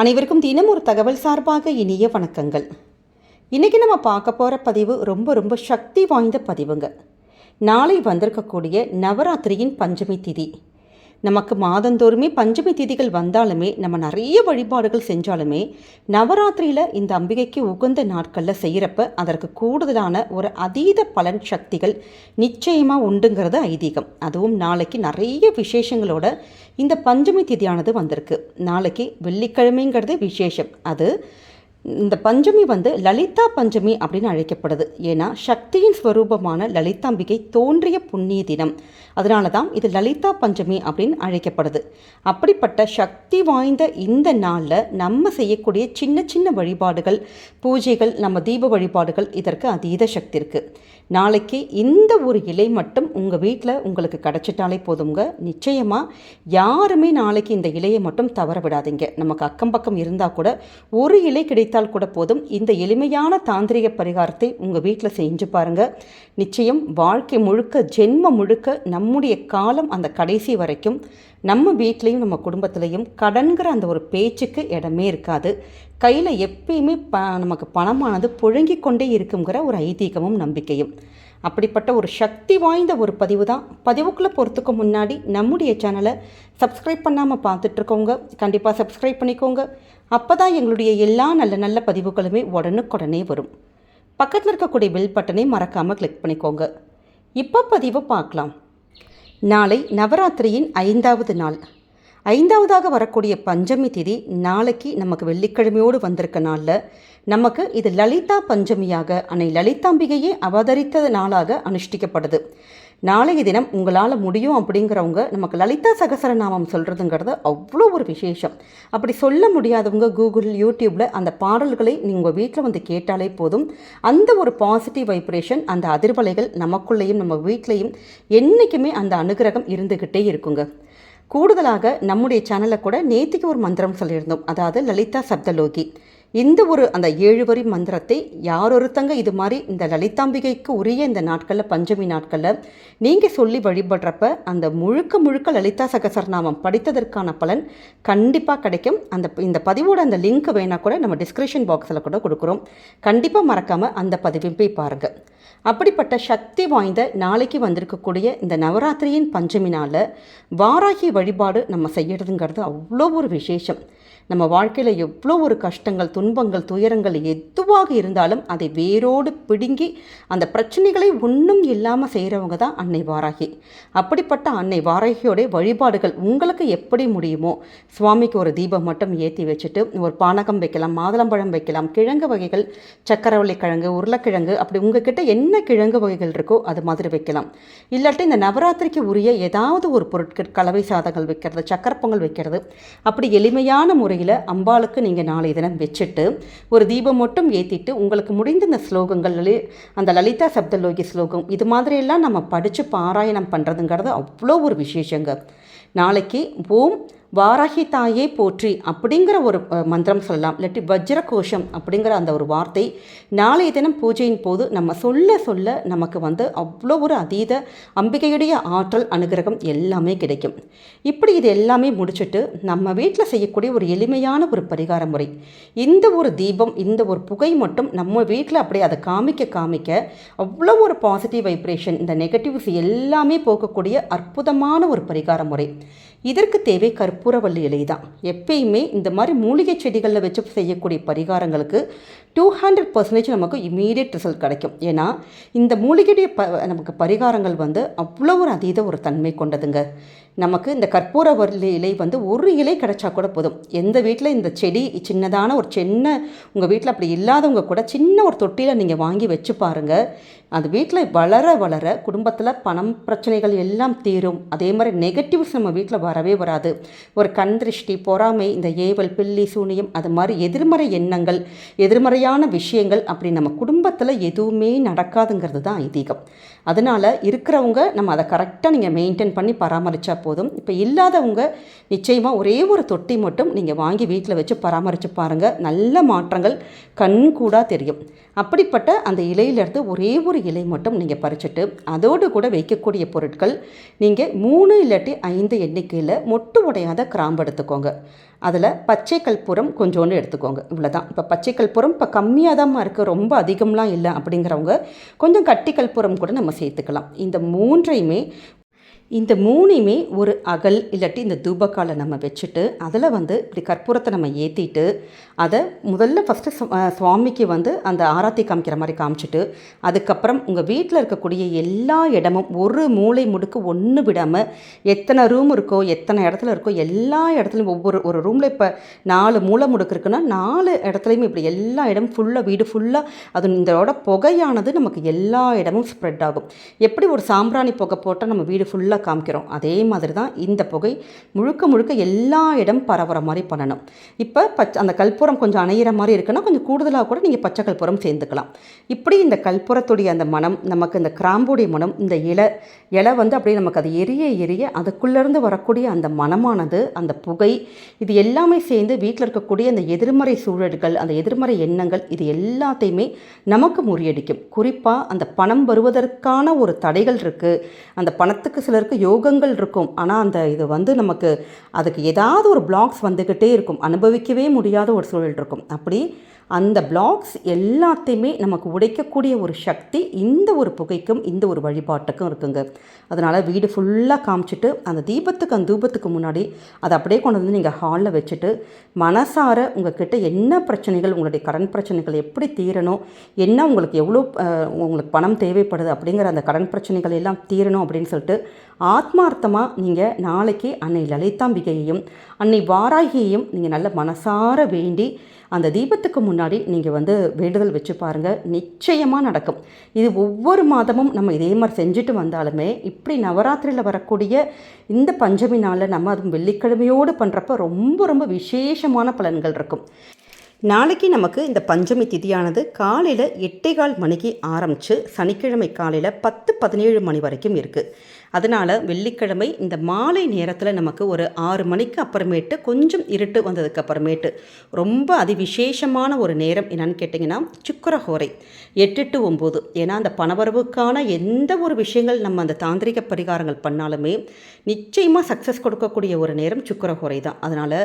அனைவருக்கும் தினம் ஒரு தகவல் சார்பாக இனிய வணக்கங்கள். இன்றைக்கி நம்ம பார்க்க போகிற பதிவு ரொம்ப சக்தி வாய்ந்த பதிவுங்க. நாளை வந்திருக்கக்கூடிய நவராத்திரியின் பஞ்சமி திதி. நமக்கு மாதந்தோறுமே பஞ்சமி திதிகள் வந்தாலுமே நம்ம நிறைய வழிபாடுகள் செஞ்சாலுமே நவராத்திரியில் இந்த அம்பிகைக்கு உகந்த நாட்களில் செய்கிறப்ப அதற்கு கூடுதலான ஒரு அதீத பலன் சக்திகள் நிச்சயமாக உண்டுங்கிறது ஐதீகம். அதுவும் நாளைக்கு நிறைய விசேஷங்களோட இந்த பஞ்சமி திதியானது வந்திருக்கு. நாளைக்கு வெள்ளிக்கிழமைங்கிறது விசேஷம். அது இந்த பஞ்சமி லலிதா பஞ்சமி அப்படின்னு அழைக்கப்படுது. ஏன்னா சக்தியின் ஸ்வரூபமான லலிதாம்பிகை தோன்றிய புண்ணிய தினம். அதனால தான் இது லலிதா பஞ்சமி அப்படின்னு அழைக்கப்படுது. அப்படிப்பட்ட சக்தி வாய்ந்த இந்த நாளில் நம்ம செய்யக்கூடிய சின்ன சின்ன வழிபாடுகள், பூஜைகள், நம்ம தீப வழிபாடுகள் இதற்கு அதீத சக்தி இருக்குது. நாளைக்கு இந்த ஒரு இலை மட்டும் உங்கள் வீட்டில் உங்களுக்கு கிடச்சிட்டாலே போதுங்க. நிச்சயமாக யாருமே நாளைக்கு இந்த இலையை மட்டும் தவற விடாதீங்க. நமக்கு அக்கம் பக்கம் இருந்தால் கூட ஒரு இலை கிடைத்தால் கூட போதும். இந்த எளிமையான தாந்திரிக பரிகாரத்தை உங்கள் வீட்டில் செஞ்சு பாருங்கள். நிச்சயம் வாழ்க்கை முழுக்க, ஜென்ம முழுக்க, நம்முடைய காலம் அந்த கடைசி வரைக்கும் நம்ம வீட்லேயும் நம்ம குடும்பத்துலேயும் கடன்கிற அந்த ஒரு பேச்சுக்கு இடமே இருக்காது. கையில் எப்பயுமே நமக்கு பணமானது புழங்கி கொண்டே இருக்குங்கிற ஒரு ஐதீகமும் நம்பிக்கையும். அப்படிப்பட்ட ஒரு சக்தி வாய்ந்த ஒரு பதிவு தான். பதிவுக்குள்ளே போகிறதுக்கு முன்னாடி நம்முடைய சேனலை சப்ஸ்கிரைப் பண்ணாமல் பார்த்துட்ருக்கோங்க, கண்டிப்பாக சப்ஸ்கிரைப் பண்ணிக்கோங்க. அப்போ தான் எங்களுடைய எல்லா நல்ல நல்ல பதிவுகளுமே உடனுக்குடனே வரும். பக்கத்தில் இருக்கக்கூடிய பெல் பட்டனை மறக்காமல் கிளிக் பண்ணிக்கோங்க. இப்போ பதிவை பார்க்கலாம். நாளை நவராத்திரியின் 5வது நாள். 5வதாக வரக்கூடிய பஞ்சமி திதி நாளைக்கு நமக்கு வெள்ளிக்கிழமையோடு வந்திருக்க நாளில் நமக்கு இது லலிதா பஞ்சமியாக அன்னை லலிதாம்பிகையே அவதரித்த நாளாக அனுஷ்டிக்கப்படுது. நாளைய தினம் உங்களால் முடியும் அப்படிங்கிறவங்க நமக்கு லலிதா சகசரநாமம் சொல்கிறதுங்கிறது அவ்வளோ ஒரு விசேஷம். அப்படி சொல்ல முடியாதவங்க கூகுள், யூடியூப்பில் அந்த பாடல்களை நீங்கள் வீட்டில் கேட்டாலே போதும். அந்த ஒரு பாசிட்டிவ் வைப்ரேஷன், அந்த அதிர்வலைகள் நமக்குள்ளேயும் நம்ம வீட்லேயும் என்றைக்குமே அந்த அனுகிரகம் இருந்துக்கிட்டே இருக்குங்க. கூடுதலாக நம்முடைய சேனலில் கூட நேற்றுக்கு ஒரு மந்திரம் சொல்லியிருந்தோம். அதாவது லலிதா சப்தலோகி. இந்த ஒரு அந்த 7 வரி மந்திரத்தை யாரொருத்தங்க இது மாதிரி இந்த லலிதாம்பிகைக்கு உரிய இந்த நாட்களில், பஞ்சமி நாட்களில் நீங்கள் சொல்லி வழிபடுறப்ப அந்த முழுக்க லலிதா சகசரநாமம் படித்ததற்கான பலன் கண்டிப்பாக கிடைக்கும். இந்த பதிவோட அந்த லிங்க் வேணால் கூட நம்ம டிஸ்கிரிப்ஷன் பாக்ஸில் கூட கொடுக்குறோம். கண்டிப்பாக மறக்காமல் அந்த பதிவையும் போய் பாருங்கள். அப்படிப்பட்ட சக்தி வாய்ந்த நாளைக்கு வந்திருக்கக்கூடிய இந்த நவராத்திரியின் பஞ்சமி நாளில் வாராகி வழிபாடு நம்ம செய்யறதுங்கிறது அவ்வளோ ஒரு விசேஷம். நம்ம வாழ்க்கையில் எவ்வளோ ஒரு கஷ்டங்கள், துன்பங்கள், துயரங்கள் எதுவாக இருந்தாலும் அதை வேரோடு பிடுங்கி அந்த பிரச்சனைகளை ஒன்றும் இல்லாமல் செய்கிறவங்க தான் அன்னை வாராகி. அப்படிப்பட்ட அன்னை வாராகியோடைய வழிபாடுகள் உங்களுக்கு எப்படி முடியுமோ, சுவாமிக்கு ஒரு தீபம் மட்டும் ஏற்றி வச்சுட்டு ஒரு பானகம் வைக்கலாம், மாதுளம்பழம் வைக்கலாம், கிழங்கு வகைகள், சக்கரவள்ளி கிழங்கு, உருளைக்கிழங்கு, அப்படி உங்ககிட்ட என்ன கிழங்கு வகைகள் இருக்கோ அது மாதிரி வைக்கலாம். இல்லாட்டி இந்த நவராத்திரிக்கு உரிய ஏதாவது ஒரு பொருட்கள், கலவை சாதங்கள் வைக்கிறது, சக்கரை பொங்கல் வைக்கிறது, அப்படி எளிமையான முறையில் அம்பாளுக்கு நீங்கள் நாளைய தினம் வச்சுட்டு ஒரு தீபம் மட்டும் ஏற்றிட்டு உங்களுக்கு முடிந்த இந்த ஸ்லோகங்கள், அந்த லலிதா சப்தலோகி ஸ்லோகம், இது மாதிரியெல்லாம் நம்ம படித்து பாராயணம் பண்ணுறதுங்கிறது அவ்வளோ ஒரு விசேஷங்க. நாளைக்கு ஓம் வாராகி தாயே போற்றி அப்படிங்கிற ஒரு மந்திரம் சொல்லலாம். இல்லாட்டி வஜ்ர கோஷம் அப்படிங்கிற அந்த ஒரு வார்த்தை நாளைய தினம் பூஜையின் போது நம்ம சொல்ல நமக்கு அவ்வளோ ஒரு அதீத அம்பிகையுடைய ஆற்றல், அனுகிரகம் எல்லாமே கிடைக்கும். இப்படி இது எல்லாமே முடிச்சுட்டு நம்ம வீட்டில் செய்யக்கூடிய ஒரு எளிமையான ஒரு பரிகார முறை. இந்த ஒரு தீபம், இந்த ஒரு புகை மட்டும் நம்ம வீட்டில் அப்படியே அதை காமிக்க அவ்வளோ ஒரு பாசிட்டிவ் வைப்ரேஷன், இந்த நெகட்டிவ்ஸ் எல்லாமே போக்கக்கூடிய அற்புதமான ஒரு பரிகார முறை. இதற்கு தேவை கற்பூரவள்ளி இலை தான். எப்பயுமே இந்த மாதிரி மூலிகை செடிகளில் வச்சு செய்யக்கூடிய பரிகாரங்களுக்கு 200% நமக்கு இமீடியட் ரிசல்ட் கிடைக்கும். ஏன்னா இந்த மூலிகையுடைய நமக்கு பரிகாரங்கள் அவ்வளோ ஒரு அதீத ஒரு தன்மை கொண்டதுங்க. நமக்கு இந்த கற்பூரவள்ளி இலை ஒரு இலை கிடைச்சா கூட போதும். எந்த வீட்டில் இந்த செடி சின்னதான ஒரு உங்கள் வீட்டில் அப்படி இல்லாதவங்க கூட சின்ன ஒரு தொட்டியில் நீங்கள் வாங்கி வச்சு பாருங்கள். அது வீட்டில் வளர குடும்பத்தில் பணம் பிரச்சனைகள் எல்லாம் தீரும். அதே மாதிரி நெகட்டிவ்ஸ் நம்ம வீட்டில் வரவே வராது. ஒரு கண் திருஷ்டி, பொறாமை, இந்த ஏவல், பில்லி, சூனியம், அது மாதிரி எதிர்மறை எண்ணங்கள், எதிர்மறையான விஷயங்கள் அப்படி நம்ம குடும்பத்தில் எதுவுமே நடக்காதுங்கிறது தான் ஐதீகம். அதனால் இருக்கிறவங்க நம்ம அதை கரெக்டாக நீங்கள் மெயின்டைன் பண்ணி பராமரித்தா போதும். இப்போ இல்லாதவங்க நிச்சயமாக ஒரே ஒரு தொட்டி மட்டும் நீங்கள் வாங்கி வீட்டில் வச்சு பராமரித்து பாருங்கள். நல்ல மாற்றங்கள் கண்கூடாக தெரியும். அப்படிப்பட்ட அந்த இலையிலேருந்து ஒரே ஒரு இலை மட்டும் நீங்கள் பறிச்சுட்டு அதோடு கூட வைக்கக்கூடிய பொருட்கள் நீங்கள் 3 இல்லாட்டி 5 எண்ணிக்கையில் மொட்டு உடையாத கிராம்பு எடுத்துக்கோங்க. அதில் பச்சை கற்பூரம் கொஞ்சோண்டு எடுத்துக்கோங்க. இவ்வளோதான். இப்போ பச்சை கற்பூரம் இப்போ கம்மியாக தான் இருக்குது, ரொம்ப அதிகம்லாம் இல்லை அப்படிங்கிறவங்க கொஞ்சம் கட்டி கற்பூரம் கூட நம்ம சேர்த்துக்கலாம். இந்த மூணையுமே ஒரு அகல் இல்லாட்டி இந்த தூபக்காலை நம்ம வச்சுட்டு அதில் இப்படி கற்பூரத்தை நம்ம ஏற்றிட்டு அதை முதல்ல ஃபஸ்ட்டு சுவாமிக்கு அந்த ஆராத்தி காமிக்கிற மாதிரி காமிச்சிட்டு அதுக்கப்புறம் உங்கள் வீட்டில் இருக்கக்கூடிய எல்லா இடமும் ஒரு மூளை முடுக்கு ஒன்று விடாமல் எத்தனை ரூம் இருக்கோ எத்தனை இடத்துல இருக்கோ எல்லா இடத்துலையும் ஒரு ரூமில் இப்போ 4 மூளை முடுக்கு இருக்குன்னா 4 இடத்துலையுமே இப்படி எல்லா இடமும் ஃபுல்லாக வீடு ஃபுல்லாக அது இதோட புகையானது நமக்கு எல்லா இடமும் ஸ்ப்ரெட் ஆகும். எப்படி ஒரு சாம்பிராணி புகை போட்டால் நம்ம வீடு ஃபுல்லாக காமிக்கிறோம், அதே மாதிரி தான் இந்த புகை முழுக்க எல்லா இடம் பரவுற மாதிரி பண்ணணும். இப்போ அந்த கற்பூரம் கொஞ்சம் அணையிற மாதிரி இருக்குன்னா கொஞ்சம் கூடுதலாக கூட நீங்கள் பச்சை கற்பூரம் சேர்ந்துக்கலாம். இப்படி இந்த கற்பூரத்துடைய அந்த மனம், நமக்கு இந்த கிராம்புடைய மனம், இந்த இலை அப்படியே நமக்கு அது எரிய அதுக்குள்ளேருந்து வரக்கூடிய அந்த மனமானது, அந்த புகை, இது எல்லாமே சேர்ந்து வீட்டில் இருக்கக்கூடிய அந்த எதிர்மறை சூழல்கள், அந்த எதிர்மறை எண்ணங்கள், இது எல்லாத்தையுமே நமக்கு முறியடிக்கும். குறிப்பாக அந்த பணம் வருவதற்கான ஒரு தடைகள் இருக்குது. அந்த பணத்துக்கு சிலருக்கு யோகங்கள் இருக்கும், ஆனால் அந்த இது நமக்கு அதுக்கு ஏதாவது ஒரு பிளாக்ஸ் வந்துக்கிட்டே இருக்கும், அனுபவிக்கவே முடியாத ஒரு சூழல் இருக்கும். அப்படி அந்த பிளாக்ஸ் எல்லாத்தையுமே நமக்கு உடைக்கக்கூடிய ஒரு சக்தி இந்த ஒரு புகைக்கும் இந்த ஒரு வழிபாட்டுக்கும் இருக்குங்க. அதனால் வீடு ஃபுல்லாக காமிச்சிட்டு அந்த தூபத்துக்கு முன்னாடி அதை அப்படியே கொண்டு வந்து நீங்கள் ஹாலில் வச்சுட்டு மனசார உங்கள்கிட்ட என்ன பிரச்சனைகள், உங்களுடைய கடன் பிரச்சனைகள் எப்படி தீரணும், என்ன உங்களுக்கு எவ்வளோ உங்களுக்கு பணம் தேவைப்படுது அப்படிங்கிற அந்த கடன் பிரச்சனைகள் எல்லாம் தீரணும் அப்படின்னு சொல்லிட்டு ஆத்மார்த்தமாக நீங்கள் நாளைக்கு அன்னை லலிதாம்பிகையையும் அன்னை வாராகியையும் நீங்கள் நல்ல மனசார வேண்டி அந்த தீபத்துக்கு முன்னாடி நீங்கள் வேண்டுதல் வச்சு பாருங்கள், நிச்சயமாக நடக்கும். இது ஒவ்வொரு மாதமும் நம்ம இதே மாதிரி செஞ்சுட்டு வந்தாலுமே இப்படி நவராத்திரியில் வரக்கூடிய இந்த பஞ்சமி நாளில் நம்ம அதுவும் வெள்ளிக்கிழமையோடு பண்ணுறப்ப ரொம்ப விசேஷமான பலன்கள் இருக்கும். நாளைக்கு நமக்கு இந்த பஞ்சமி திதியானது காலையில் 8:15 மணிக்கு ஆரம்பித்து சனிக்கிழமை காலையில் 10-17 மணி வரைக்கும் இருக்குது. அதனால் வெள்ளிக்கிழமை இந்த மாலை நேரத்தில் நமக்கு ஒரு 6 மணிக்கு அப்புறமேட்டு கொஞ்சம் இருட்டு வந்ததுக்கு அப்புறமேட்டு ரொம்ப அதிவிசேஷமான ஒரு நேரம் என்னன்னு கேட்டிங்கன்னா சுக்கிரஹோரை 8 to 9. ஏன்னா அந்த பணவரவுக்கான எந்த ஒரு விஷயங்கள் நம்ம அந்த தாந்திரிக பரிகாரங்கள் பண்ணாலுமே நிச்சயமாக சக்ஸஸ் கொடுக்கக்கூடிய ஒரு நேரம் சுக்கிரஹோரை தான். அதனால்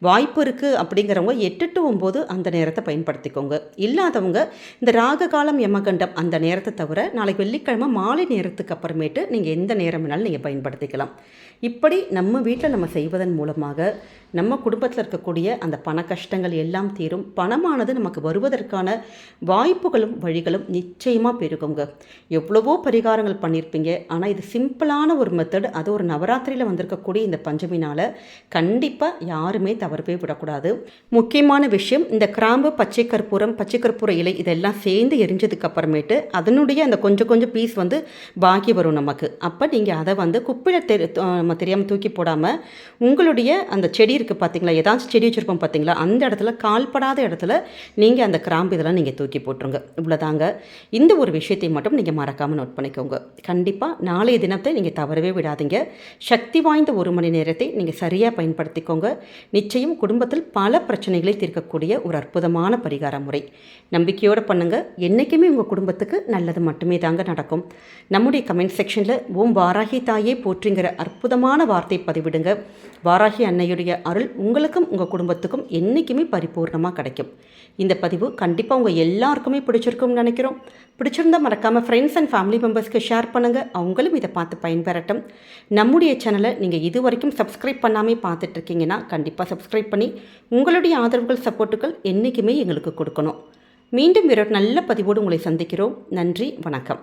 வாய்ப்பு இருக்குது அப்படிங்கிறவங்க 8 to 9 அந்த நேரத்தை பயன்படுத்திக்கோங்க. இல்லாதவங்க இந்த ராக காலம் யமகண்டம் அந்த நேரத்தை தவிர நாளைக்கு வெள்ளிக்கிழமை மாலை நேரத்துக்கு அப்புறமேட்டு நீங்கள் எந்த நேரம் வேணாலும் நீங்கள் பயன்படுத்திக்கலாம். இப்படி நம்ம வீட்டில் நம்ம செய்வதன் மூலமாக நம்ம குடும்பத்தில் இருக்கக்கூடிய அந்த பண கஷ்டங்கள் எல்லாம் தீரும். பணமானது நமக்கு வருவதற்கான வாய்ப்புகளும் வழிகளும் நிச்சயமாக பெருகுங்க. எவ்வளவோ பரிகாரங்கள் பண்ணியிருப்பீங்க, ஆனால் இது சிம்பிளான ஒரு மெத்தட். அது ஒரு நவராத்திரியில் வந்திருக்கக்கூடிய இந்த பஞ்சமினால் கண்டிப்பாக யாருமே தவறவே விடக்கூடாது. முக்கியமான விஷயம், இந்த கிராம்பு, பச்சை கற்பூர இலை இதெல்லாம் சேர்ந்து எரிஞ்சதுக்கு அப்புறமேட்டு அதனுடைய அந்த கொஞ்சம் பீஸ் பாக்கி வரும் நமக்கு. அப்போ நீங்கள் அதை குப்பையில் நம்ம தெரியாமல் தூக்கி போடாமல் உங்களுடைய அந்த செடி இருக்குது பார்த்தீங்களா, ஏதாச்சும் செடி வச்சுருப்போம் பார்த்தீங்களா, அந்த இடத்துல கால்படாத இடத்துல நீங்கள் அந்த கிராம்பு இதெல்லாம் நீங்கள் தூக்கி போட்டுருங்க. இவ்வளோதாங்க. இந்த ஒரு விஷயத்தை மட்டும் நீங்கள் மறக்காமல் நோட் பண்ணிக்கோங்க. கண்டிப்பாக நாளைய தினத்தை நீங்கள் தவறவே விடாதீங்க. சக்தி வாய்ந்த 1 மணி நேரத்தை நீங்கள் சரியாக பயன்படுத்திக்கோங்க. நிச்சயம் குடும்பத்தில் பல பிரச்சனைகளை தீர்க்கக்கூடிய ஒரு அற்புதமான பரிகார முறை. நம்பிக்கையோடு பண்ணுங்கள். என்றைக்குமே உங்கள் குடும்பத்துக்கு நல்லது மட்டுமே தாங்க நடக்கும். நம்முடைய கமெண்ட் செக்ஷனில் ஓம் வாராகி தாயே போற்றுங்கிற அற்புதமான வார்த்தை பதிவிடுங்க. வாராகி அன்னையுடைய அருள் உங்களுக்கும் உங்கள் குடும்பத்துக்கும் என்றைக்குமே பரிபூர்ணமாக கிடைக்கும். இந்த பதிவு கண்டிப்பாக உங்கள் எல்லாருக்குமே பிடிச்சிருக்கும்னு நினைக்கிறோம். பிடிச்சிருந்தால் மறக்காமல் ஃப்ரெண்ட்ஸ் அண்ட் ஃபேமிலி மெம்பர்ஸ்க்கு ஷேர் பண்ணுங்கள். அவங்களும் இதை பார்த்து பயன்பெறட்டும். நம்முடைய சேனலை நீங்கள் இது வரைக்கும் சப்ஸ்கிரைப் பண்ணாமே பார்த்துட்ருக்கீங்கன்னா கண்டிப்பாக சப்ஸ்கிரைப் பண்ணி உங்களுடைய ஆதரவுகள், சப்போர்ட்டுகள் என்றைக்குமே எங்களுக்கு கொடுக்கணும். மீண்டும் வேறு நல்ல பதிவோடு உங்களை சந்திக்கிறோம். நன்றி, வணக்கம்.